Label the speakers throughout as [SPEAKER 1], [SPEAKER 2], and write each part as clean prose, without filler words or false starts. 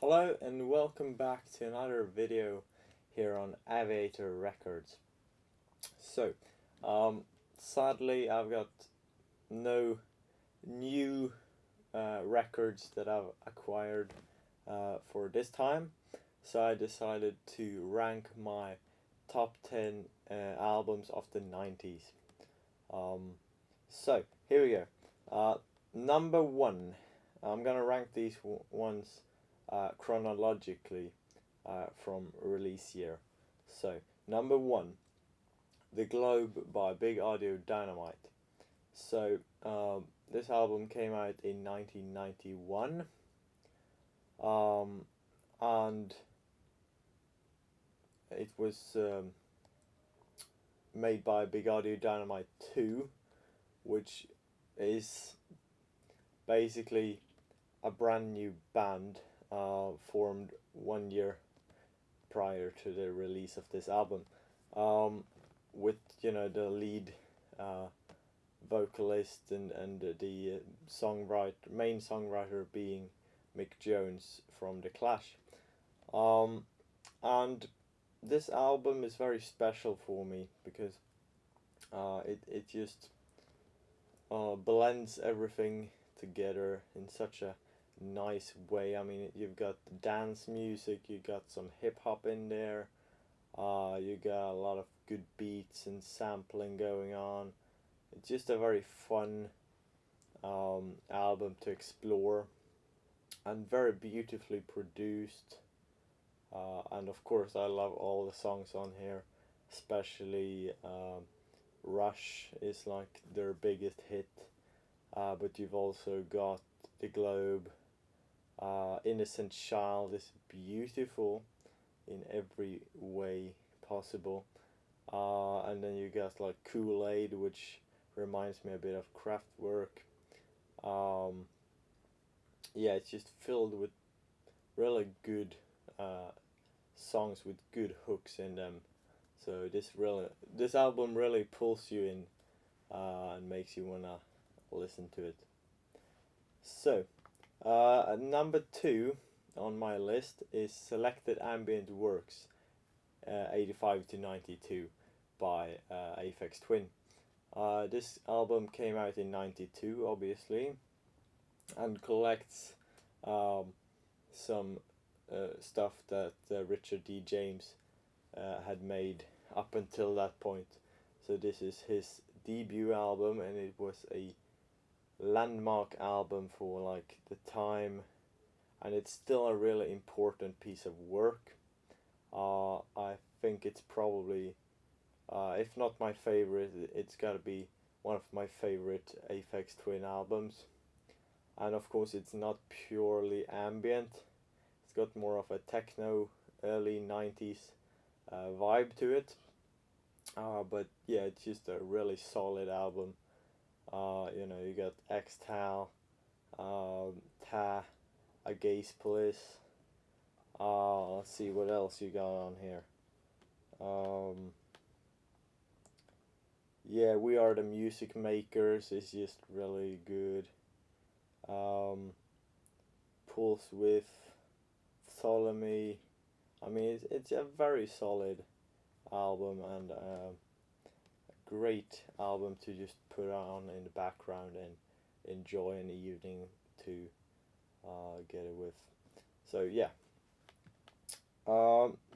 [SPEAKER 1] Hello and welcome back to another video here on Aviator Records. So, sadly I've got no new records that I've acquired for this time, so I decided to rank my top 10 albums of the 90s. So, here we go. Number 1. I'm gonna rank these ones chronologically from release year. So, number 1, The Globe by Big Audio Dynamite. So, this album came out in 1991, and it was made by Big Audio Dynamite 2, which is basically a brand new band formed 1 year prior to the release of this album, with the lead vocalist and the main songwriter being Mick Jones from The Clash. And this album is very special for me because it just blends everything together in such a nice way. I mean, you've got dance music, you got some hip hop in there, you got a lot of good beats and sampling going on. It's just a very fun album to explore, and very beautifully produced. And of course, I love all the songs on here, especially Rush is like their biggest hit. But you've also got The Globe. Innocent Child is beautiful in every way possible. And then you got like Kool-Aid, which reminds me a bit of Kraftwerk. Yeah, it's just filled with really good songs with good hooks in them. So this album really pulls you in and makes you wanna listen to it. So, number 2 on my list is Selected Ambient Works, 85 to 92 by Aphex Twin. This album came out in 92, obviously, and collects some stuff that Richard D. James had made up until that point. So this is his debut album, and it was a landmark album for like the time, and it's still a really important piece of work. I think it's probably, if not my favorite, it's gotta be one of my favorite Aphex Twin albums. And of course, it's not purely ambient. It's got more of a techno, early 90s vibe to it. But yeah, it's just a really solid album. You got Exile, Ta, Against Police. Let's see what else you got on here. Yeah, We Are the Music Makers is just really good. Pulse Width, Ptolemy. I mean, it's a very solid album, and a great album to just put on in the background and enjoy in the evening to get it with. So yeah.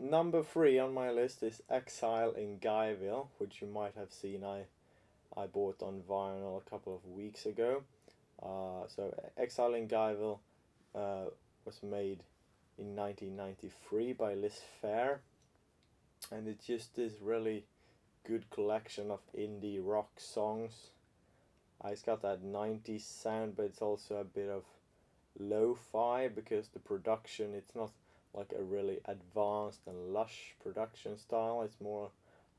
[SPEAKER 1] Number 3 on my list is Exile in Guyville, which you might have seen I bought on vinyl a couple of weeks ago. So Exile in Guyville was made in 1993 by Phair, and it's just this really good collection of indie rock songs. It's got that 90s sound, but it's also a bit of lo-fi because the production, it's not like a really advanced and lush production style. It's more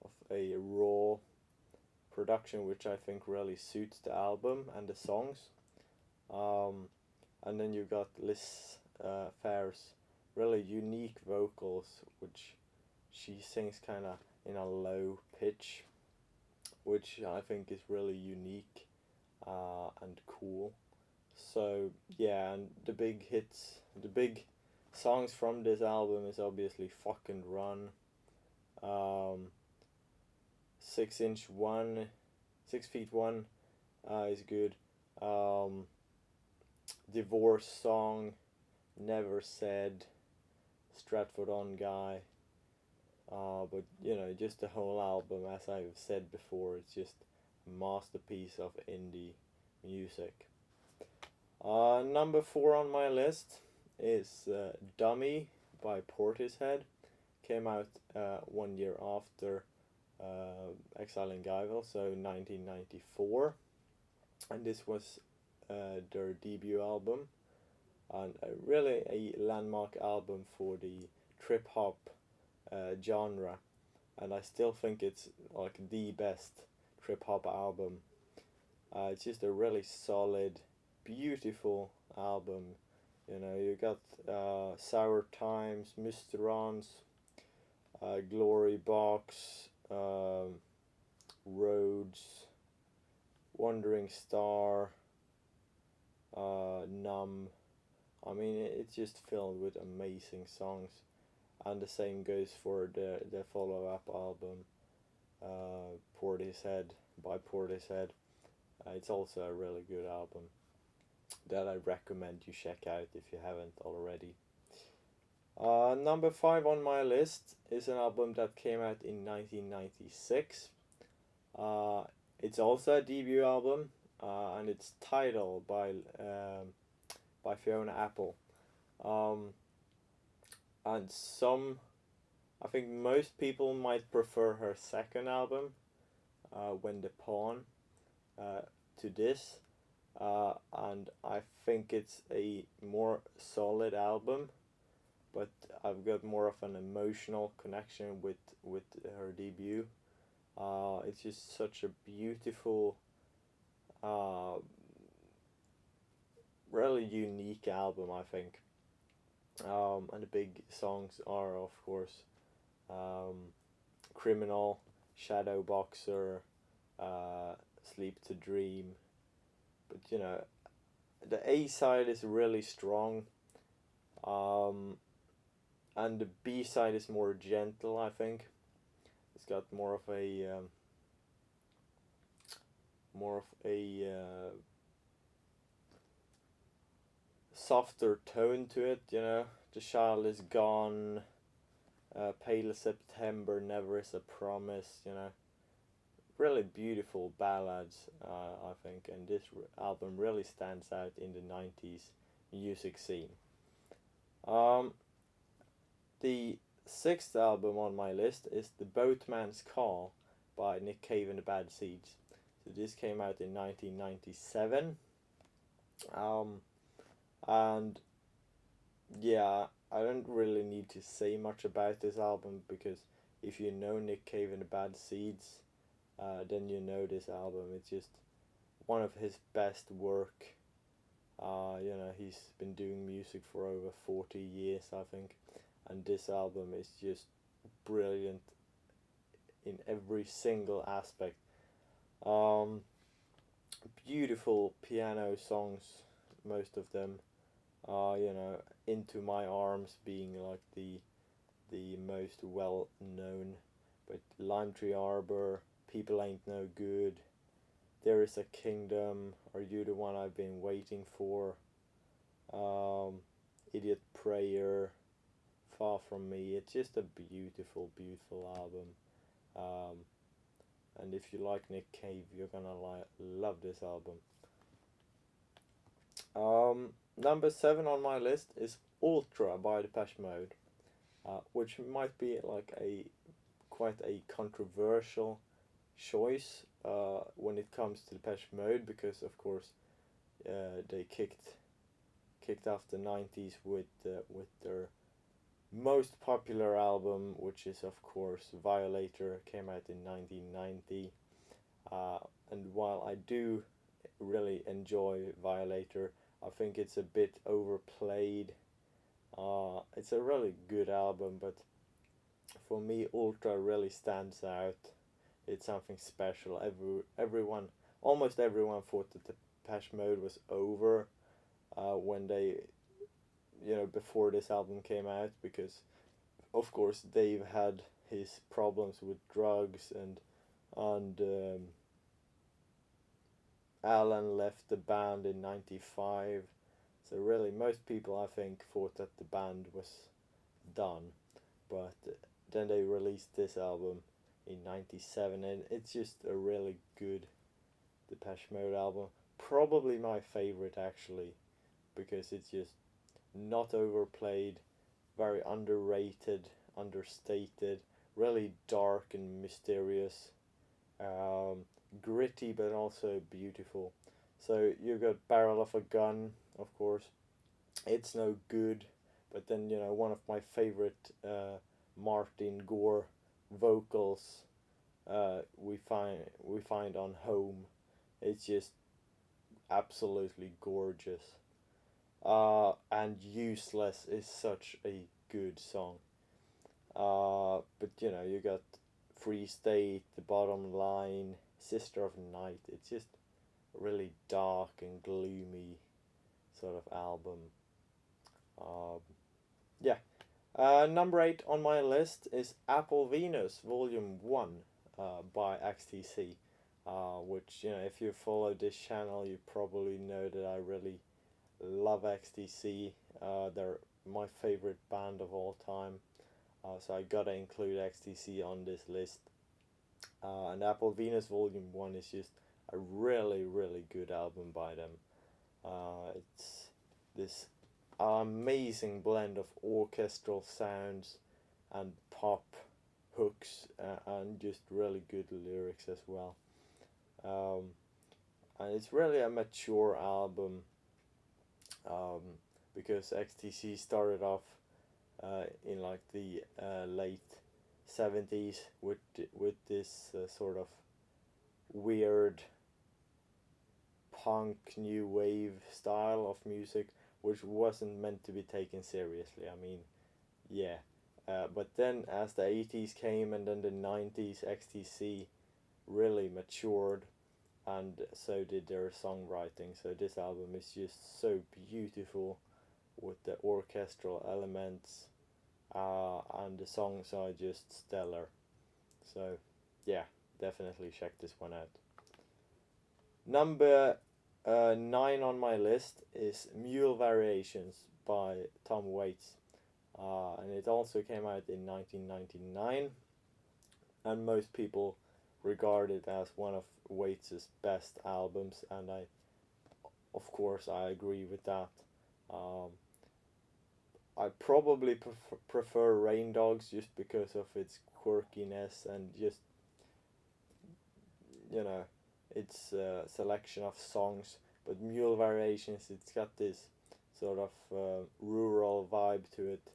[SPEAKER 1] of a raw production, which I think really suits the album and the songs. And then you got Phair's really unique vocals, which she sings kind of in a low pitch, which I think is really unique and cool. So yeah, and the big hits, the big songs from this album is obviously Fucking Run, um, 6 1, 6 feet 1 is good. Divorce Song, Never Said, Stratford on Guy. But you know, just the whole album, as I've said before, it's just a masterpiece of indie music. Number 4 on my list is Dummy by Portishead. Came out 1 year after Exile and Guyville, so 1994. And this was their debut album, and really a landmark album for the trip hop genre, and I still think it's like the best trip hop album. It's just a really solid, beautiful album. You know, you got Sour Times, Mysterons, Glory Box, Roads, Wandering Star, Numb. I mean, it's just filled with amazing songs, and the same goes for the follow-up album, Portishead by Portishead. It's also a really good album that I recommend you check out if you haven't already. Number 5 on my list is an album that came out in 1996. It's also a debut album, and it's Tidal by Fiona Apple. And I think most people might prefer her second album, When the Pawn, to this. And I think it's a more solid album, but I've got more of an emotional connection with her debut. It's just such a beautiful, really unique album, I think. And the big songs are, of course, Criminal, Shadow Boxer, Sleep to Dream. But you know, the A side is really strong, and the B side is more gentle, I think. It's got more of a softer tone to it, you know. The Child is Gone, Pale September, Never Is a Promise, you know. Really beautiful ballads, I think, and this album really stands out in the 90s music scene. The 6th album on my list is The Boatman's Call by Nick Cave and the Bad Seeds. So this came out in 1997. And yeah, I don't really need to say much about this album, because if you know Nick Cave and the Bad Seeds, then you know this album. It's just one of his best work. You know, he's been doing music for over 40 years, I think, and this album is just brilliant in every single aspect. Beautiful piano songs, most of them. You know, Into My Arms being like the most well known, but Lime Tree Arbor, People Ain't No Good, There Is a Kingdom, Are You the One I've Been Waiting For, Idiot Prayer, Far From Me. It's just a beautiful, beautiful album. And if you like Nick Cave, you're gonna love this album. Number 7 on my list is Ultra by Depeche Mode, which might be like quite a controversial choice when it comes to Depeche Mode, because of course they kicked off the 90s with their most popular album, which is of course Violator, came out in 1990. And while I do really enjoy Violator, I think it's a bit overplayed. It's a really good album, but for me Ultra really stands out. It's something special. Almost everyone thought that Depeche Mode was over when they before this album came out, because of course Dave had his problems with drugs, and Alan left the band in '95. So really, most people I think thought that the band was done, but then they released this album in '97, and it's just a really good Depeche Mode album. Probably my favorite actually, because it's just not overplayed, very underrated, understated, really dark and mysterious, gritty but also beautiful. So you got Barrel of a Gun, of course. It's no good, but then one of my favorite Martin Gore vocals we find on Home. It's just absolutely gorgeous. And Useless is such a good song. But you got Free State, The Bottom Line, Sister of Night. It's just a really dark and gloomy sort of album. Yeah. Number 8 on my list is Apple Venus Volume 1 by XTC. Which, if you follow this channel, you probably know that I really love XTC. They're my favorite band of all time. So I gotta include XTC on this list. And Apple Venus Volume 1 is just a really, really good album by them. It's this amazing blend of orchestral sounds and pop hooks, and just really good lyrics as well. And it's really a mature album, because XTC started off in like the late 70s with this sort of weird punk new wave style of music, which wasn't meant to be taken seriously. I mean, yeah. But then as the 80s came and then the 90s, XTC really matured, and so did their songwriting. So this album is just so beautiful with the orchestral elements, and the songs are just stellar. So yeah, definitely check this one out. Number 9 on my list is Mule Variations by Tom Waits, and it also came out in 1999, and most people regard it as one of Waits' best albums, and of course I agree with that. I probably prefer Rain Dogs just because of its quirkiness and just its selection of songs. But Mule Variations, it's got this sort of rural vibe to it,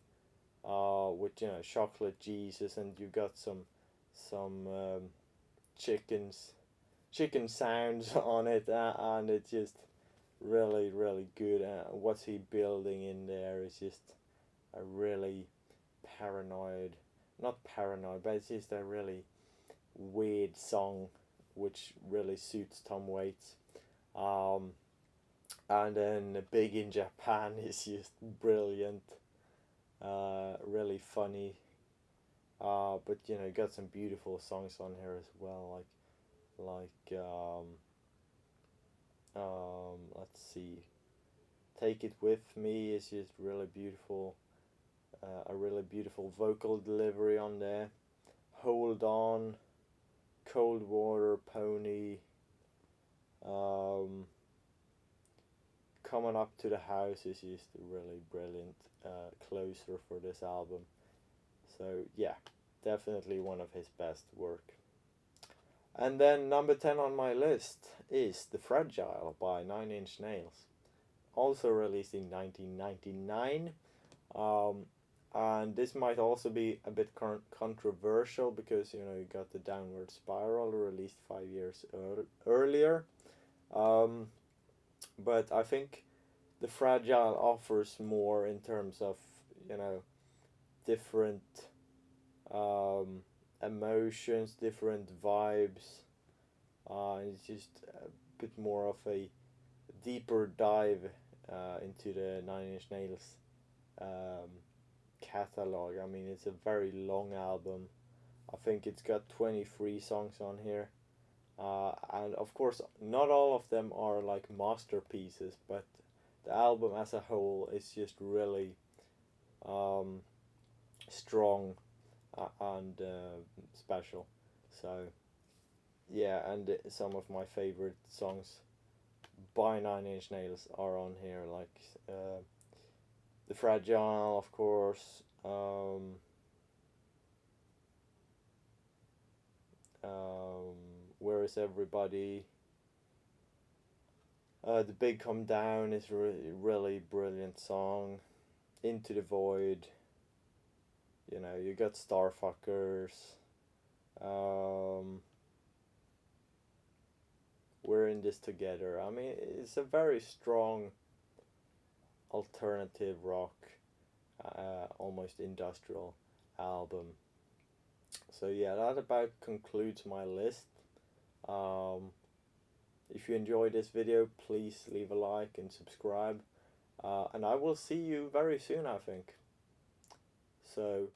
[SPEAKER 1] with Chocolate Jesus, and you got some chicken sounds on it, and it's just really, really good. What's he building in there is just a really not paranoid, but it's just a really weird song, which really suits Tom Waits. And then Big in Japan is just brilliant, really funny. But got some beautiful songs on here as well, like let's see, Take It With Me is just really beautiful. A really beautiful vocal delivery on there. Hold On, Cold Water Pony, Coming Up to the House is just a really brilliant closer for this album. So yeah, definitely one of his best work. And then number 10 on my list is The Fragile by 9 Inch Nails, also released in 1999. And this might also be a bit controversial because you got The Downward Spiral released 5 years earlier. But I think The Fragile offers more in terms of different emotions, different vibes. It's just a bit more of a deeper dive into the 9 Inch Nails catalog. I mean, it's a very long album. I think it's got 23 songs on here. And of course, not all of them are like masterpieces, but the album as a whole is just really strong and special. So, yeah, and some of my favorite songs by Nine Inch Nails are on here, like The Fragile, of course. Where Is Everybody? The Big Come Down is really brilliant song. Into the Void. You know, you got Starfuckers. We're in this together. I mean, it's a very strong alternative rock, almost industrial album. So yeah, that about concludes my list. If you enjoyed this video, please leave a like and subscribe. And I will see you very soon, I think. So